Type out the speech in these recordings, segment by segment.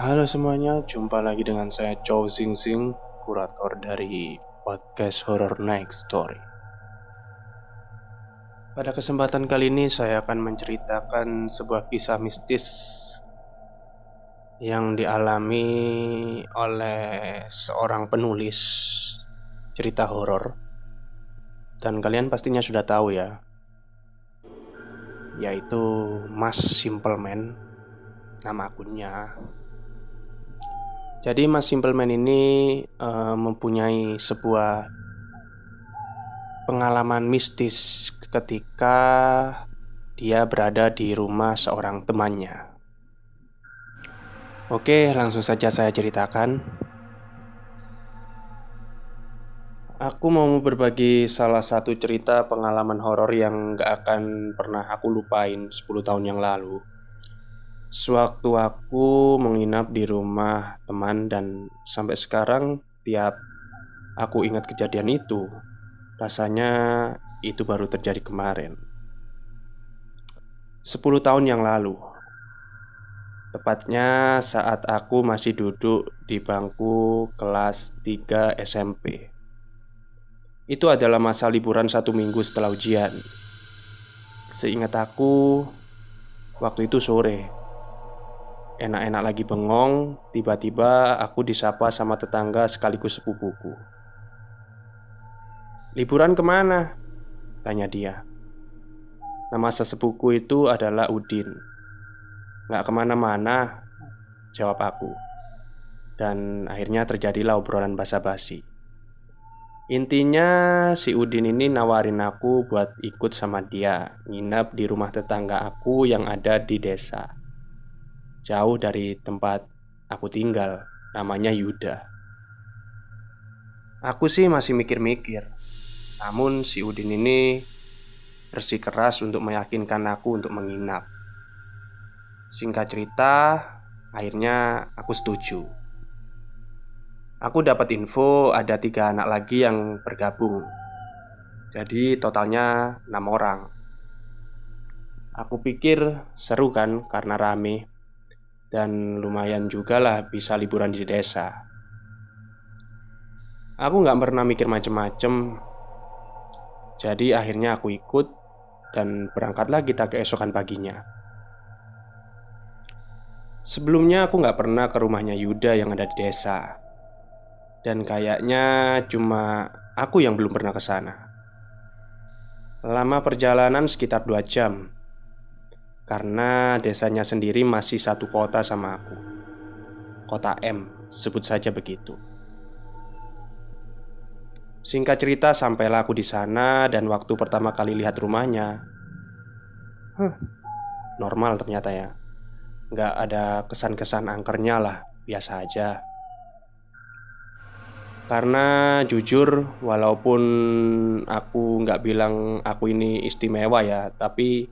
Halo semuanya, jumpa lagi dengan saya Chow Sing Sing, kurator dari podcast Horror Night Story. Pada kesempatan kali ini saya akan menceritakan sebuah kisah mistis yang dialami oleh seorang penulis cerita horor. Dan kalian pastinya sudah tahu ya, yaitu Mas Simpleman, nama akunnya. Jadi Mas Simpleman ini mempunyai sebuah pengalaman mistis ketika dia berada di rumah seorang temannya. Oke, langsung saja saya ceritakan. Aku mau berbagi salah satu cerita pengalaman horor yang gak akan pernah aku lupain 10 tahun yang lalu. Sewaktu aku menginap di rumah teman dan sampai sekarang tiap aku ingat kejadian itu, rasanya itu baru terjadi kemarin. 10 tahun yang lalu, tepatnya saat aku masih duduk di bangku kelas 3 SMP. Itu adalah masa liburan 1 minggu setelah ujian. Seingat aku, waktu itu sore. Enak-enak lagi bengong, tiba-tiba aku disapa sama tetangga sekaligus sepupuku. "Liburan kemana?" tanya dia. Nama sesepuku itu adalah Udin. "Nggak kemana-mana," jawab aku. Dan akhirnya terjadilah obrolan basa-basi. Intinya si Udin ini nawarin aku buat ikut sama dia nginap di rumah tetangga aku yang ada di desa, jauh dari tempat aku tinggal, namanya Yuda. Aku sih masih mikir-mikir, namun si Udin ini bersikeras untuk meyakinkan aku untuk menginap. Singkat cerita, akhirnya aku setuju. Aku dapat info ada 3 anak lagi yang bergabung. Jadi totalnya 6 orang. Aku pikir seru kan karena rame. Dan lumayan juga lah bisa liburan di desa. Aku gak pernah mikir macem-macem. Jadi akhirnya aku ikut. Dan berangkatlah kita keesokan paginya. Sebelumnya aku gak pernah ke rumahnya Yuda yang ada di desa. Dan kayaknya cuma aku yang belum pernah ke sana. Lama perjalanan sekitar 2 jam. Karena desanya sendiri masih satu kota sama aku. Kota M, sebut saja begitu. Singkat cerita, sampailah aku di sana dan waktu pertama kali lihat rumahnya, normal ternyata ya. Nggak ada kesan-kesan angkernya lah, biasa aja. Karena jujur, walaupun aku nggak bilang aku ini istimewa ya, tapi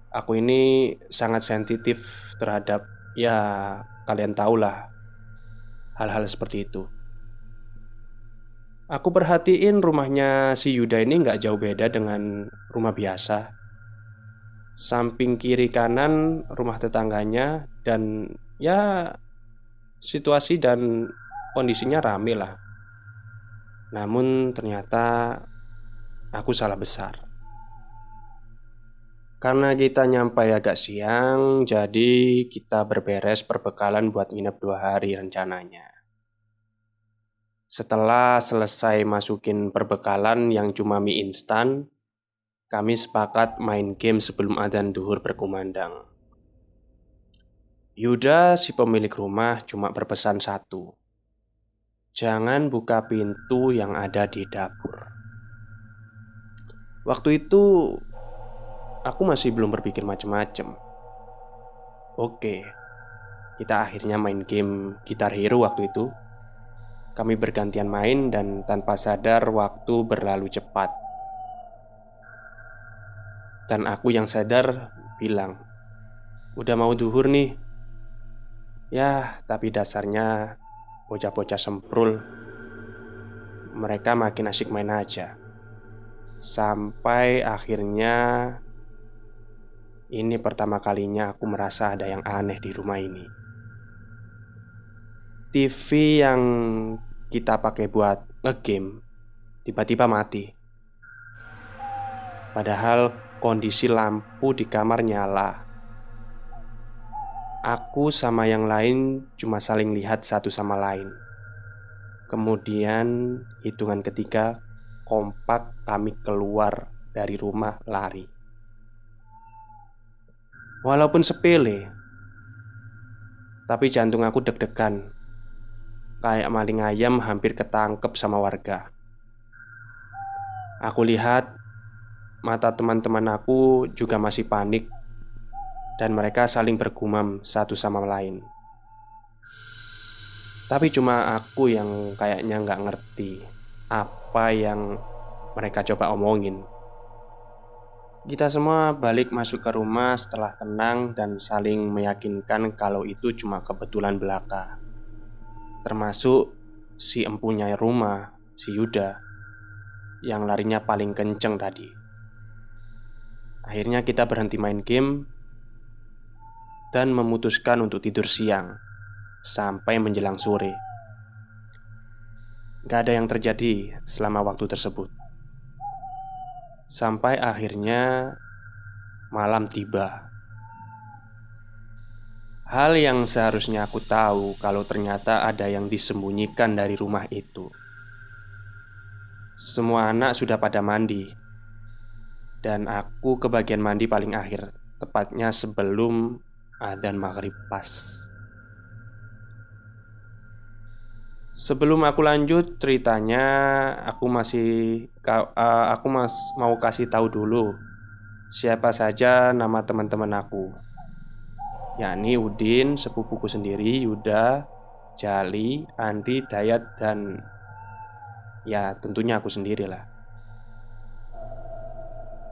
aku ini sangat sensitif terhadap, ya kalian tahulah, hal-hal seperti itu. Aku perhatiin rumahnya si Yuda ini nggak jauh beda dengan rumah biasa. Samping kiri kanan rumah tetangganya. Dan ya situasi dan kondisinya rame lah. Namun ternyata aku salah besar. Karena kita nyampe agak siang, jadi kita berberes perbekalan buat nginep 2 hari rencananya. Setelah selesai masukin perbekalan yang cuma mie instan, kami sepakat main game sebelum adzan duhur berkumandang. Yuda, si pemilik rumah, cuma berpesan satu: jangan buka pintu yang ada di dapur. Waktu itu aku masih belum berpikir macem-macem. Oke, kita akhirnya main game Guitar Hero waktu itu. Kami bergantian main dan tanpa sadar waktu berlalu cepat. Dan aku yang sadar bilang, "Udah mau duhur nih." Ya, tapi dasarnya bocah-bocah semprul. Mereka makin asik main aja. Sampai akhirnya ini pertama kalinya aku merasa ada yang aneh di rumah ini. TV yang kita pakai buat nge-game tiba-tiba mati. Padahal kondisi lampu di kamar nyala. Aku sama yang lain cuma saling lihat satu sama lain. Kemudian hitungan ketiga, kompak kami keluar dari rumah lari. Walaupun sepele, tapi jantung aku deg-degan. Kayak maling ayam hampir ketangkep sama warga. Aku lihat mata teman-teman aku juga masih panik, dan mereka saling bergumam satu sama lain. Tapi cuma aku yang kayaknya nggak ngerti apa yang mereka coba omongin. Kita semua balik masuk ke rumah setelah tenang dan saling meyakinkan kalau itu cuma kebetulan belaka. Termasuk si empunya rumah, si Yuda, yang larinya paling kenceng tadi. Akhirnya kita berhenti main game dan memutuskan untuk tidur siang sampai menjelang sore. Gak ada yang terjadi selama waktu tersebut. Sampai akhirnya malam tiba. Hal yang seharusnya aku tahu kalau ternyata ada yang disembunyikan dari rumah itu. Semua anak sudah pada mandi, dan aku ke bagian mandi paling akhir, tepatnya sebelum adzan maghrib pas. Sebelum aku lanjut ceritanya, aku mau kasih tahu dulu siapa saja nama teman-teman aku, yakni Udin, sepupuku sendiri, Yuda, Jali, Andi, Dayat, dan ya tentunya aku sendirilah.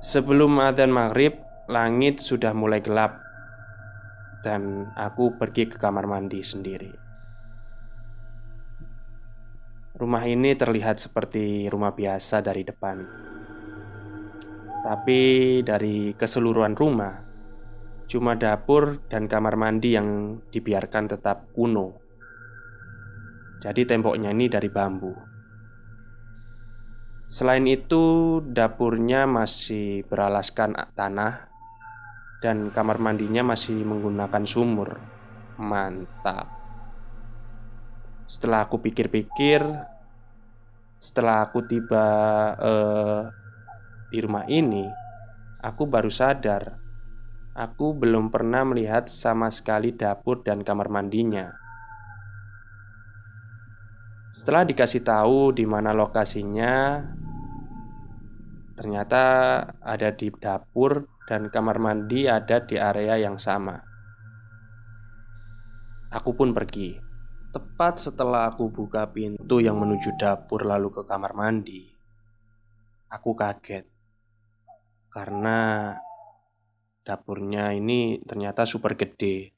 Sebelum adzan maghrib, langit sudah mulai gelap, dan aku pergi ke kamar mandi sendiri. Rumah ini terlihat seperti rumah biasa dari depan, tapi dari keseluruhan rumah cuma dapur dan kamar mandi yang dibiarkan tetap kuno. Jadi temboknya ini dari bambu. Selain itu, dapurnya masih beralaskan tanah, dan kamar mandinya masih menggunakan sumur. Mantap. Setelah aku pikir-pikir, setelah aku tiba di rumah ini, aku baru sadar aku belum pernah melihat sama sekali dapur dan kamar mandinya. Setelah dikasih tahu di mana lokasinya, ternyata ada di dapur dan kamar mandi ada di area yang sama. Aku pun pergi. Tepat setelah aku buka pintu yang menuju dapur lalu ke kamar mandi, aku kaget karena dapurnya ini ternyata super gede,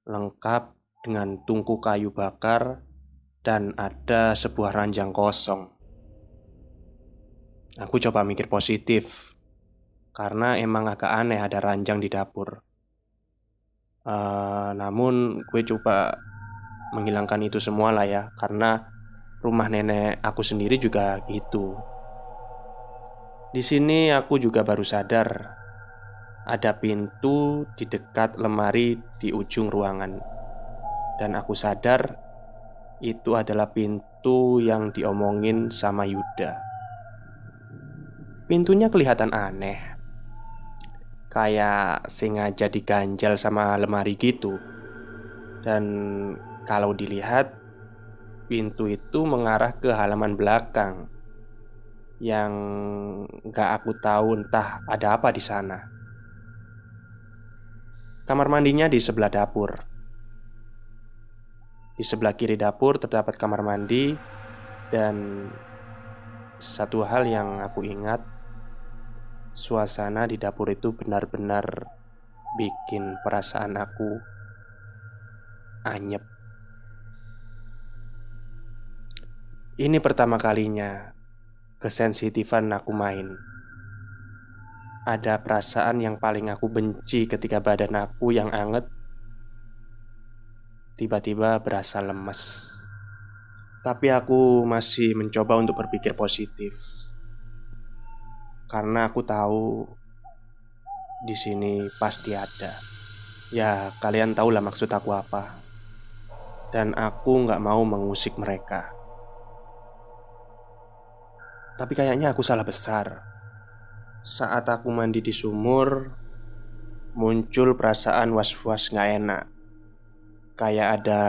lengkap dengan tungku kayu bakar, dan ada sebuah ranjang kosong. Aku coba mikir positif, karena emang agak aneh ada ranjang di dapur. Namun gue coba menghilangkan itu semua lah ya, karena rumah nenek aku sendiri juga gitu. Di sini aku juga baru sadar ada pintu di dekat lemari di ujung ruangan, dan aku sadar itu adalah pintu yang diomongin sama Yuda. Pintunya kelihatan aneh, kayak sengaja diganjal sama lemari gitu. Dan kalau dilihat, pintu itu mengarah ke halaman belakang yang gak aku tahu entah ada apa di sana. Kamar mandinya di sebelah dapur. Di sebelah kiri dapur terdapat kamar mandi. Dan satu hal yang aku ingat, suasana di dapur itu benar-benar bikin perasaan aku anyep. Ini pertama kalinya kesensitifan aku main. Ada perasaan yang paling aku benci ketika badan aku yang anget tiba-tiba berasa lemes. Tapi aku masih mencoba untuk berpikir positif. Karena aku tahu di sini pasti ada. Ya, kalian tahulah maksud aku apa. Dan aku nggak mau mengusik mereka. Tapi kayaknya aku salah besar. Saat aku mandi di sumur, muncul perasaan was-was nggak enak. Kayak ada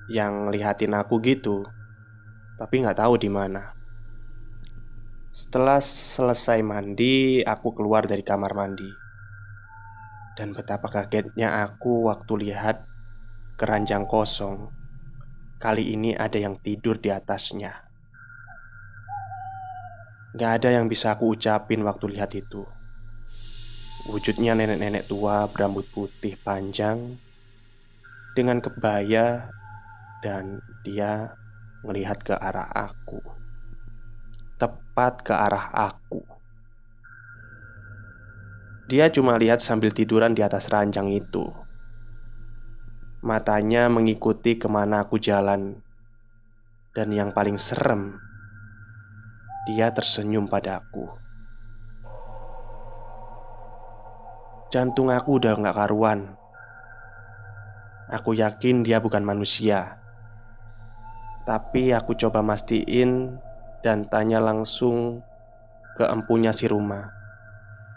yang lihatin aku gitu. Tapi nggak tahu di mana. Setelah selesai mandi, aku keluar dari kamar mandi. Dan betapa kagetnya aku waktu lihat keranjang kosong. Kali ini ada yang tidur di atasnya. Gak ada yang bisa aku ucapin waktu lihat itu. Wujudnya nenek-nenek tua berambut putih panjang dengan kebaya, dan dia melihat ke arah aku. Tepat ke arah aku. Dia cuma lihat sambil tiduran di atas ranjang itu. Matanya mengikuti kemana aku jalan. Dan yang paling serem, dia tersenyum padaku. Jantung aku udah gak karuan. Aku yakin dia bukan manusia. Tapi aku coba mastiin dan tanya langsung ke empunya si rumah,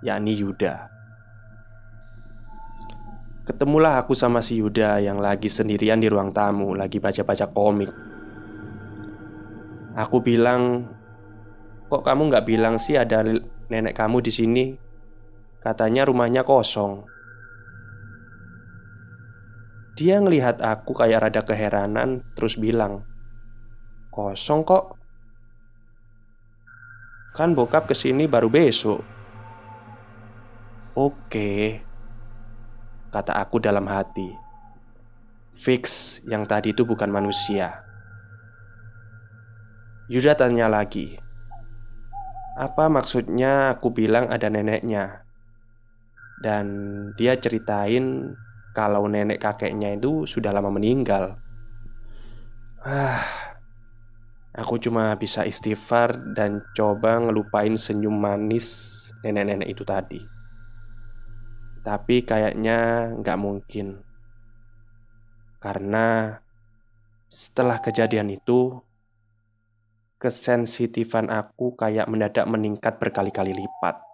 yakni Yuda. Ketemulah aku sama si Yuda yang lagi sendirian di ruang tamu, lagi baca-baca komik. Aku bilang, "Kok kamu gak bilang sih ada nenek kamu di sini? Katanya rumahnya kosong." Dia ngelihat aku kayak rada keheranan, terus bilang, "Kosong kok. Kan bokap kesini baru besok." "Oke," kata aku dalam hati. Fix yang tadi itu bukan manusia. Yuda tanya lagi, "Apa maksudnya aku bilang ada neneknya?" Dan dia ceritain kalau nenek kakeknya itu sudah lama meninggal. Aku cuma bisa istighfar dan coba ngelupain senyum manis nenek-nenek itu tadi. Tapi kayaknya nggak mungkin. Karena setelah kejadian itu, kesensitifan aku kayak mendadak meningkat berkali-kali lipat.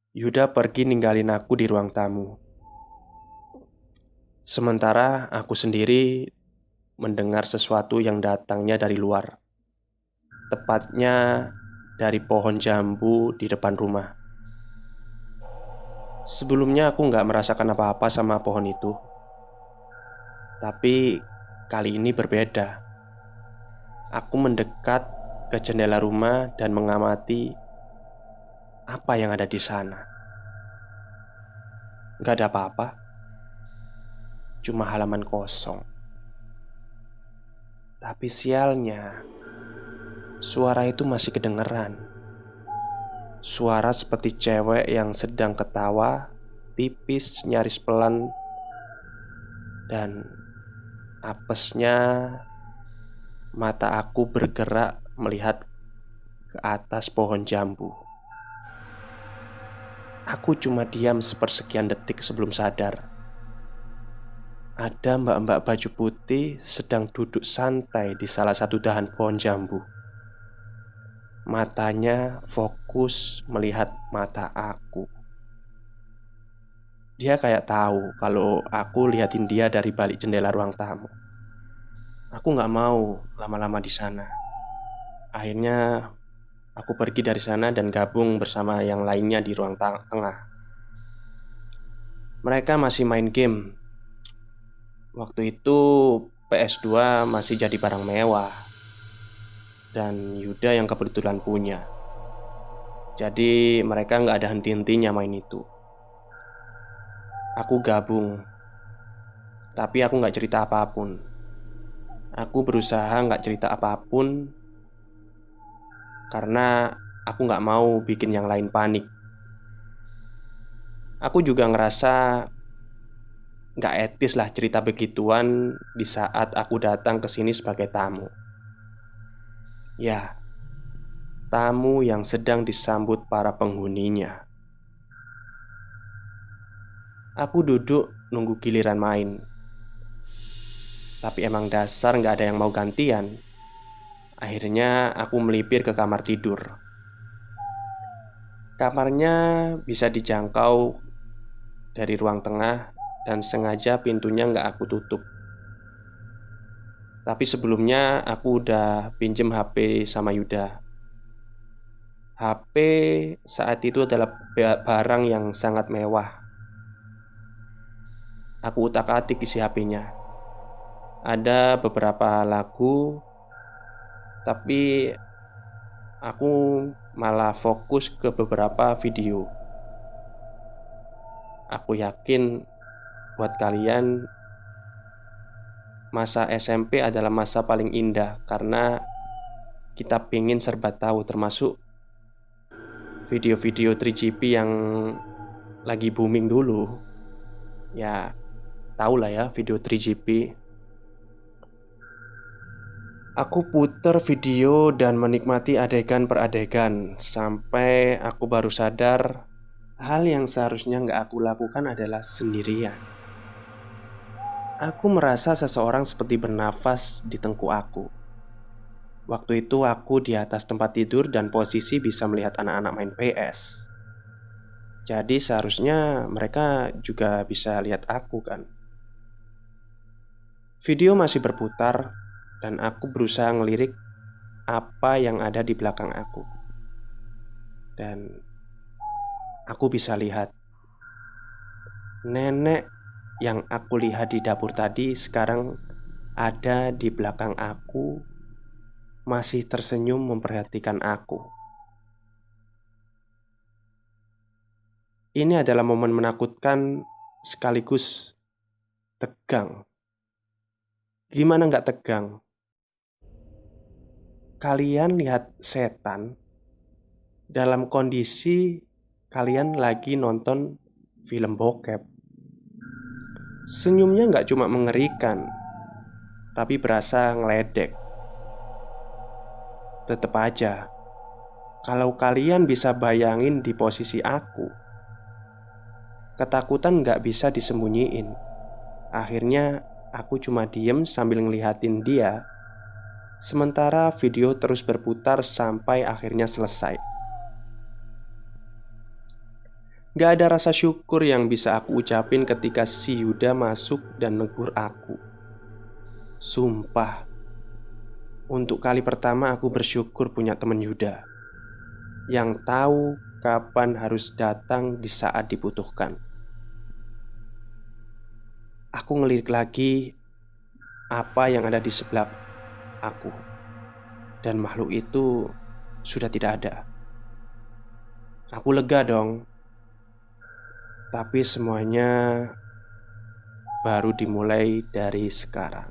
Yuda pergi ninggalin aku di ruang tamu. Sementara aku sendiri mendengar sesuatu yang datangnya dari luar. Tepatnya dari pohon jambu di depan rumah. Sebelumnya aku nggak merasakan apa-apa sama pohon itu. Tapi kali ini berbeda. Aku mendekat ke jendela rumah dan mengamati apa yang ada di sana. Gak ada apa-apa. Cuma halaman kosong. Tapi sialnya, suara itu masih kedengeran. Suara seperti cewek yang sedang ketawa, tipis, nyaris pelan. Dan apesnya mata aku bergerak melihat ke atas pohon jambu. Aku cuma diam sepersekian detik sebelum sadar. Ada mbak-mbak baju putih sedang duduk santai di salah satu dahan pohon jambu. Matanya fokus melihat mata aku. Dia kayak tahu kalau aku liatin dia dari balik jendela ruang tamu. Aku gak mau lama-lama di sana. Akhirnya aku pergi dari sana dan gabung bersama yang lainnya di ruang tengah. Mereka masih main game. Waktu itu PS2 masih jadi barang mewah. Dan Yuda yang kebetulan punya. Jadi mereka gak ada henti-hentinya main itu. Aku gabung. Tapi aku gak cerita apapun. Aku berusaha gak cerita apapun karena aku gak mau bikin yang lain panik. Aku juga ngerasa Nggak etis lah cerita begituan di saat aku datang ke sini sebagai tamu. Ya, tamu yang sedang disambut para penghuninya. Aku duduk nunggu giliran main. Tapi emang dasar nggak ada yang mau gantian. Akhirnya aku melipir ke kamar tidur. Kamarnya bisa dijangkau dari ruang tengah dan sengaja pintunya nggak aku tutup. Tapi sebelumnya aku udah pinjem HP sama Yuda. HP saat itu adalah barang yang sangat mewah. Aku utak-atik isi HP-nya. Ada beberapa lagu, tapi aku malah fokus ke beberapa video. Aku yakin buat kalian masa SMP adalah masa paling indah karena kita pengen serba tahu, termasuk video-video 3GP yang lagi booming dulu. Ya, tau lah ya video 3GP. Aku puter video dan menikmati adegan per adegan sampai aku baru sadar hal yang seharusnya nggak aku lakukan adalah sendirian. Aku merasa seseorang seperti bernafas di tengkuk aku. Waktu itu aku di atas tempat tidur dan posisi bisa melihat anak-anak main PS. Jadi seharusnya mereka juga bisa lihat aku kan. Video masih berputar dan aku berusaha ngelirik apa yang ada di belakang aku. Dan aku bisa lihat nenek yang aku lihat di dapur tadi sekarang ada di belakang aku, masih tersenyum memperhatikan aku. Ini adalah momen menakutkan sekaligus tegang. Gimana nggak tegang? Kalian lihat setan dalam kondisi kalian lagi nonton film bokep. Senyumnya nggak cuma mengerikan, tapi berasa ngeledek. Tetep aja, kalau kalian bisa bayangin di posisi aku, ketakutan nggak bisa disembunyiin. Akhirnya aku cuma diem sambil ngeliatin dia, sementara video terus berputar sampai akhirnya selesai. Gak ada rasa syukur yang bisa aku ucapin ketika si Yuda masuk dan negur aku. Sumpah, untuk kali pertama aku bersyukur punya temen Yuda yang tahu kapan harus datang di saat dibutuhkan. Aku ngelirik lagi apa yang ada di sebelah aku, dan makhluk itu sudah tidak ada. Aku lega dong. Tapi semuanya baru dimulai dari sekarang.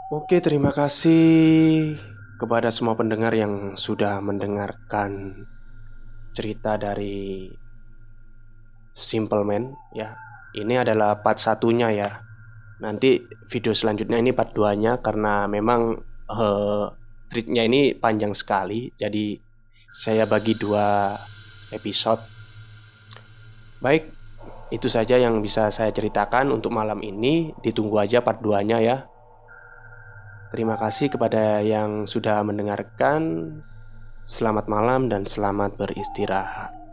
Oke, terima kasih kepada semua pendengar yang sudah mendengarkan cerita dari Simple Man ya. Ini adalah part satunya ya. Nanti video selanjutnya ini part 2-nya karena memang treatnya ini panjang sekali. Jadi saya bagi 2 episode. Baik, itu saja yang bisa saya ceritakan untuk malam ini. Ditunggu aja part 2-nya ya. Terima kasih kepada yang sudah mendengarkan. Selamat malam dan selamat beristirahat.